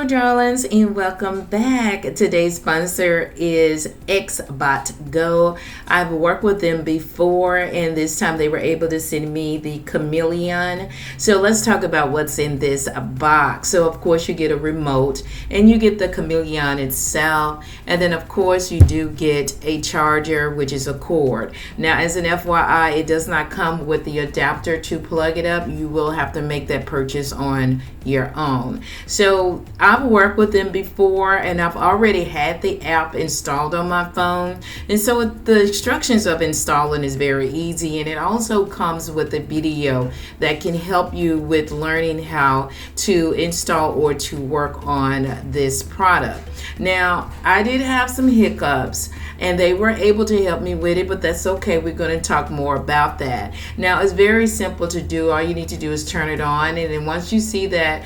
darlings, and welcome back. Today's sponsor is XBOTGo. I've worked with them before, and this time they were able to send me the Chameleon. So let's talk about what's in this box. So of course you get a remote, and you get the Chameleon itself, and then of course you do get a charger, which is a cord. Now, as an FYI, it does not come with the adapter to plug it up. You will have to make that purchase on your own. So I've worked with them before, and I've already had the app installed on my phone, and so the instructions of installing is very easy, and it also comes with a video that can help you with learning how to install or to work on this product. Now, I did have some hiccups, and they were able to help me with it, but that's okay. We're going to talk more about that. Now, it's very simple to do. All you need to do is turn it on, and then once you see that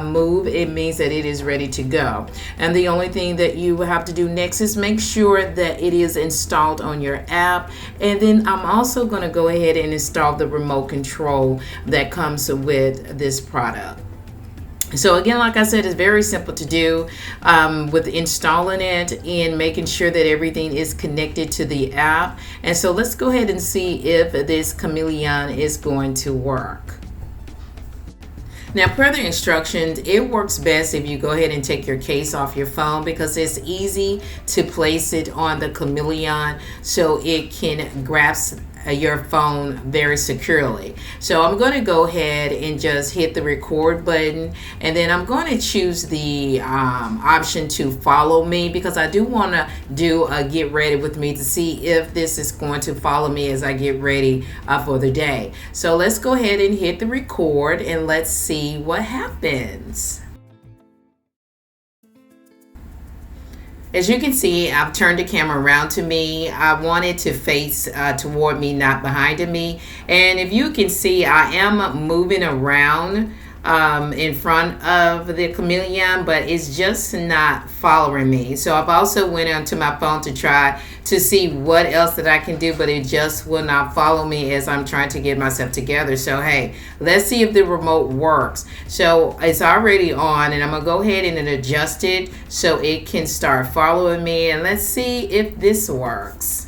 move, it means that it is ready to go. And the only thing that you have to do next is make sure that it is installed on your app. And then I'm also going to go ahead and install the remote control that comes with this product. So again, like I said, it's very simple to do with installing it and making sure that everything is connected to the app. And so let's go ahead and see if this Chameleon is going to work. Now, per the instructions, it works best if you go ahead and take your case off your phone, because it's easy to place it on the Chameleon so it can grasp your phone very securely. So I'm going to go ahead and just hit the record button, and then I'm going to choose the option to follow me, because I do want to do a get ready with me to see if this is going to follow me as I get ready for the day. So let's go ahead and hit the record, and let's see what happens. As you can see, I've turned the camera around to me. I want it to face toward me, not behind me. And if you can see, I am moving around in front of the Chameleon, but it's just not following me. So I've also went onto my phone to try to see what else that I can do, but it just will not follow me as I'm trying to get myself together. So hey, let's see if the remote works. So it's already on, and I'm gonna go ahead and adjust it so it can start following me, and let's see if this works.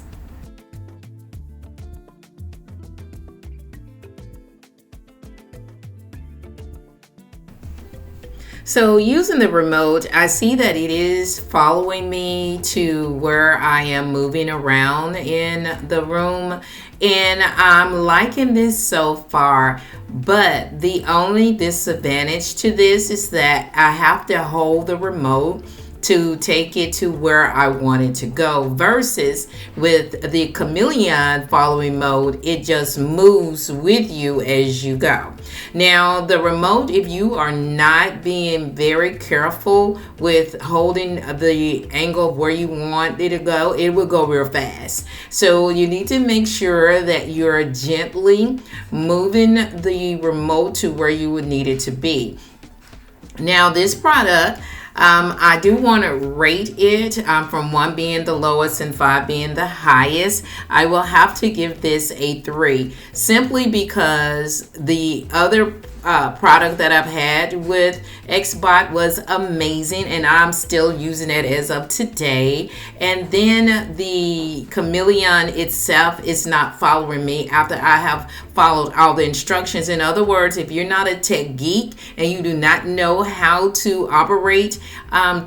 So using the remote, I see that it is following me to where I am moving around in the room, and I'm liking this so far. But the only disadvantage to this is that I have to hold the remote to take it to where I want it to go, versus with the Chameleon following mode, it just moves with you as you go. Now, the remote, if you are not being very careful with holding the angle of where you want it to go, it will go real fast. So you need to make sure that you're gently moving the remote to where you would need it to be. Now, this product, I do want to rate it from 1 being the lowest and 5 being the highest. I will have to give this a 3, simply because the other product that I've had with XBOT was amazing, and I'm still using it as of today. And then the Chameleon itself is not following me after I have followed all the instructions. In other words, if you're not a tech geek and you do not know how to operate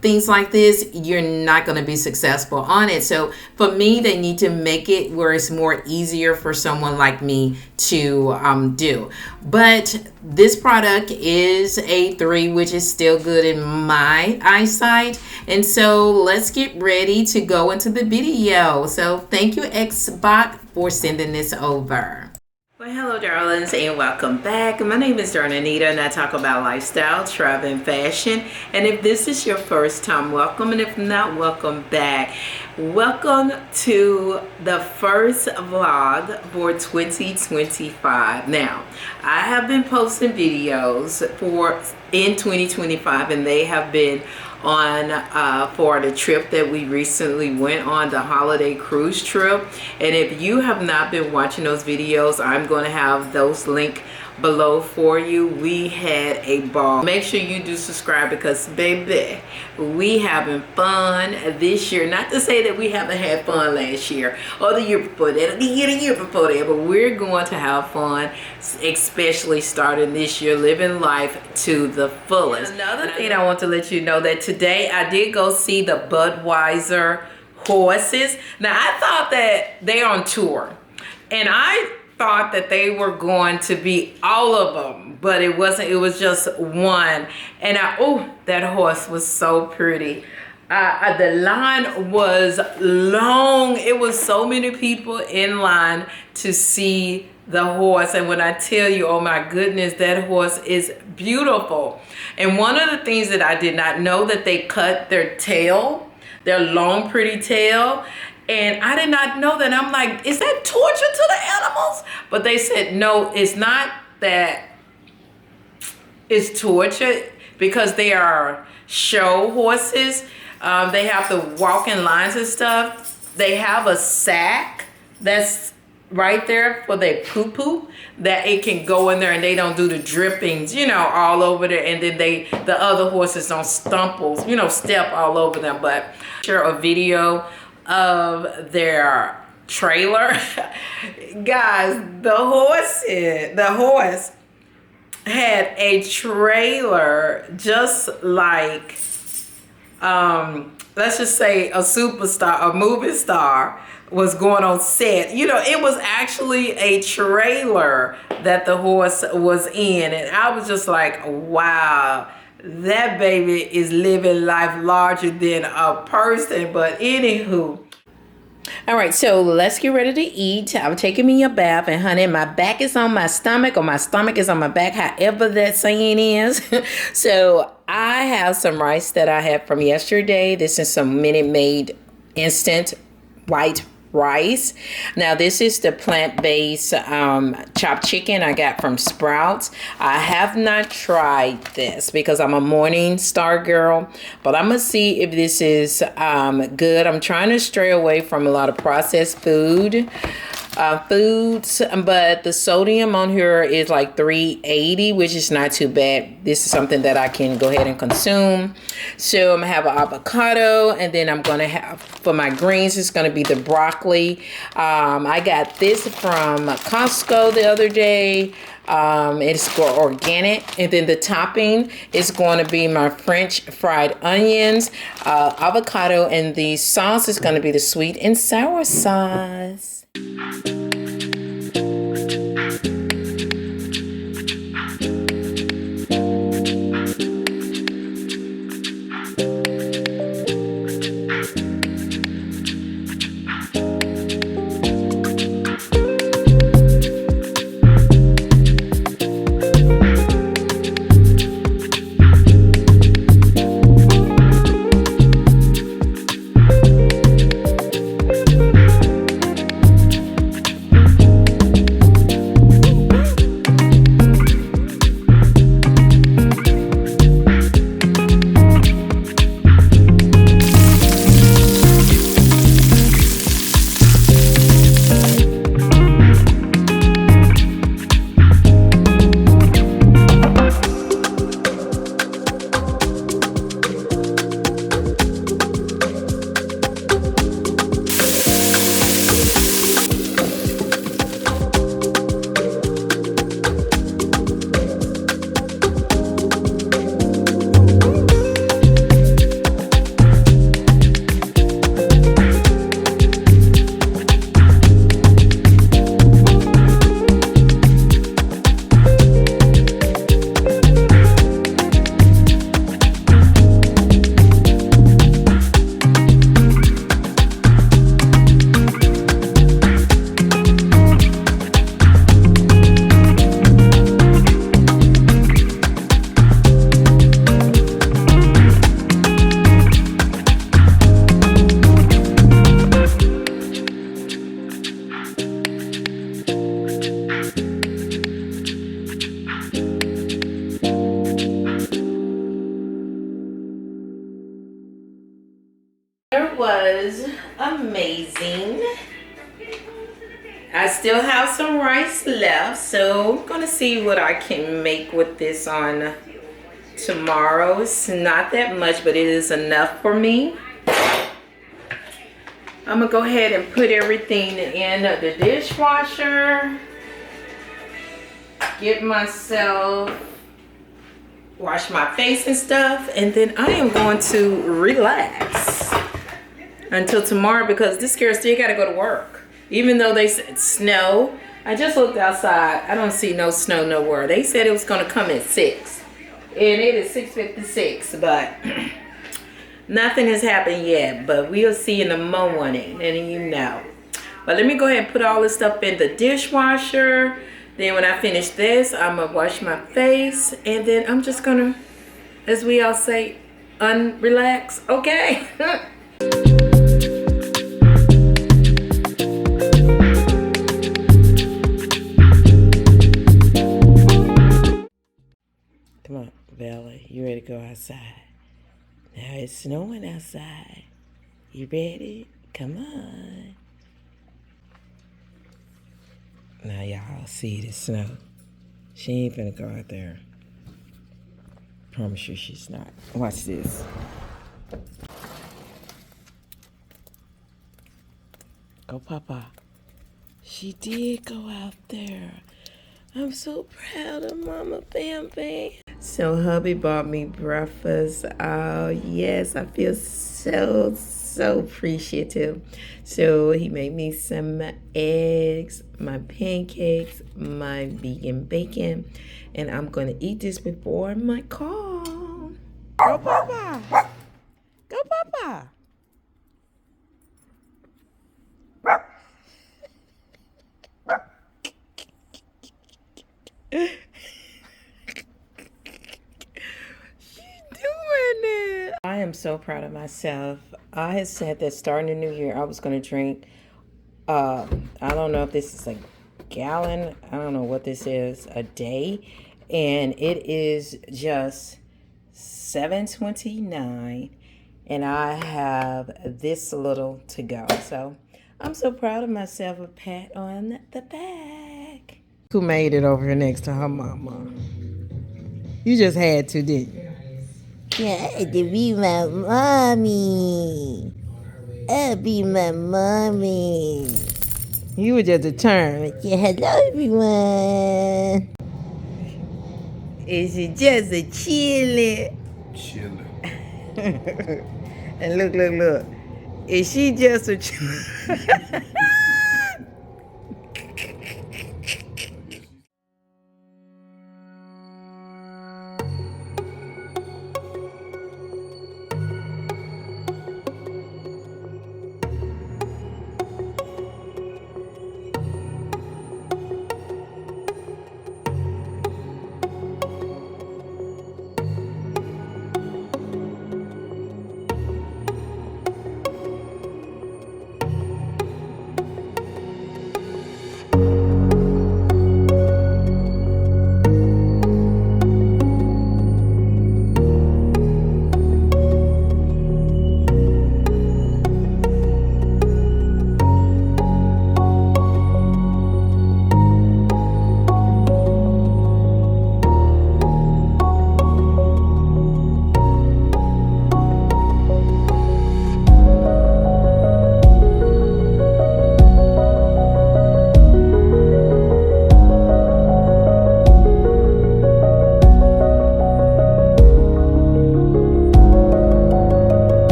things like this, you're not going to be successful on it. So for me, they need to make it where it's more easier for someone like me to do. But this product is a 3, which is still good in my eyesight. And so let's get ready to go into the video. So thank you, XBOT, for sending this over. Well, hello, darlings, and welcome back. My name is Darlingranita, and I talk about lifestyle, travel, and fashion. And if this is your first time, welcome, and if not, welcome back. Welcome to the first vlog for 2025. Now, I have been posting videos in 2025, and they have been on for the trip that we recently went on, the holiday cruise trip. And if you have not been watching those videos, I'm going to have those linked below for you. We had a ball. Make sure you do subscribe, because baby, we having fun this year. Not to say that we haven't had fun last year or the year before that or the year before that, but we're going to have fun, especially starting this year, living life to the fullest. Another thing I want to let you know, that today I did go see the Budweiser horses. Now I thought that they're on tour, and I thought that they were going to be all of them, but it wasn't. It was just one. And that horse was so pretty. The line was long. It was so many people in line to see the horse. And when I tell you, oh my goodness, that horse is beautiful. And one of the things that I did not know, that they cut their tail, their long pretty tail. And I did not know that. I'm like, is that torture to the animals? But they said, no, it's not that it's torture, because they are show horses. They have to walk in lines and stuff. They have a sack that's right there for their poo-poo, that it can go in there, and they don't do the drippings, all over there. And then the other horses don't step all over them. But share a video of their trailer. Guys, the horse had a trailer just like let's just say a superstar, a movie star was going on set. It was actually a trailer that the horse was in. And I was just like, wow, that baby is living life larger than a person. But anywho, all right, so let's get ready to eat. I'm taking me a bath, and honey, my back is on my stomach, or my stomach is on my back, however that saying is. So I have some rice that I had from yesterday. This is some Minute Maid instant white rice. Now this is the plant-based chopped chicken I got from Sprouts. I have not tried this because I'm a Morning Star girl, but I'm gonna see if this is good. I'm trying to stray away from a lot of processed foods, but the sodium on here is like 380, which is not too bad. This is something that I can go ahead and consume. So I'm gonna have an avocado, and then I'm gonna have, for my greens, it's gonna be the broccoli. I got this from Costco the other day. It's organic, and then the topping is going to be my French fried onions, avocado, and the sauce is going to be the sweet and sour sauce. some rice left, so I'm gonna see what I can make with this on tomorrow. It's not that much, but it is enough for me. I'm gonna go ahead and put everything in the dishwasher. Get myself, wash my face and stuff, and then I am going to relax until tomorrow because this girl still gotta go to work. Even though they said snow, I just looked outside. I don't see no snow nowhere. They said it was gonna come at 6, and it is 6:56, but nothing has happened yet. But we'll see in the morning, and you know. But let me go ahead and put all this stuff in the dishwasher. Then when I finish this, I'm gonna wash my face, and then I'm just gonna, as we all say, unrelax, okay? Come on, Bella, you ready to go outside? Now it's snowing outside. You ready? Come on. Now y'all see the snow. She ain't finna go out there. Promise you she's not. Watch this. Go, Papa. She did go out there. I'm so proud of Mama Bam Bam. So hubby bought me breakfast. Oh yes, I feel so appreciative. So he made me some eggs, my pancakes, my vegan bacon, and I'm gonna eat this before my call. Go Papa! Go Papa! I am so proud of myself. I had said that starting the new year, I was going to drink, I don't know if this is a gallon, I don't know what this is, a day. And it is just 7:29, and I have this little to go. So I'm so proud of myself. A pat on the back. Who made it over here next to her mama? You just had to, didn't you? Yeah, I had to be my mommy. I'll be my mommy. You were just determined. Yeah, hello everyone. Is it just a chilling? Chilling. And look. Is she just a chilling?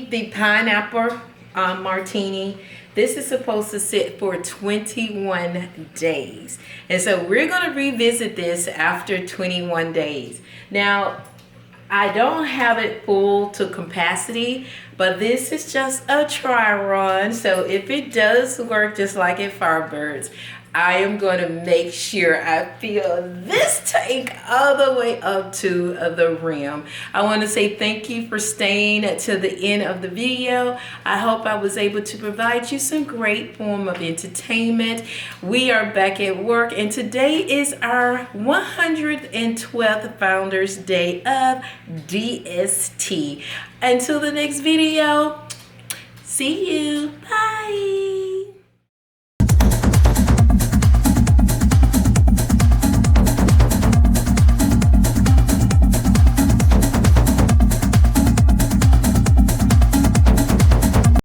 the pineapple martini. This is supposed to sit for 21 days. And so we're going to revisit this after 21 days. Now, I don't have it full to capacity, but this is just a try run. So if it does work just like at Firebirds, I am going to make sure I fill this tank all the way up to the rim. I want to say thank you for staying to the end of the video. I hope I was able to provide you some great form of entertainment. We are back at work, and today is our 112th Founders Day of DST. Until the next video, see you. Bye.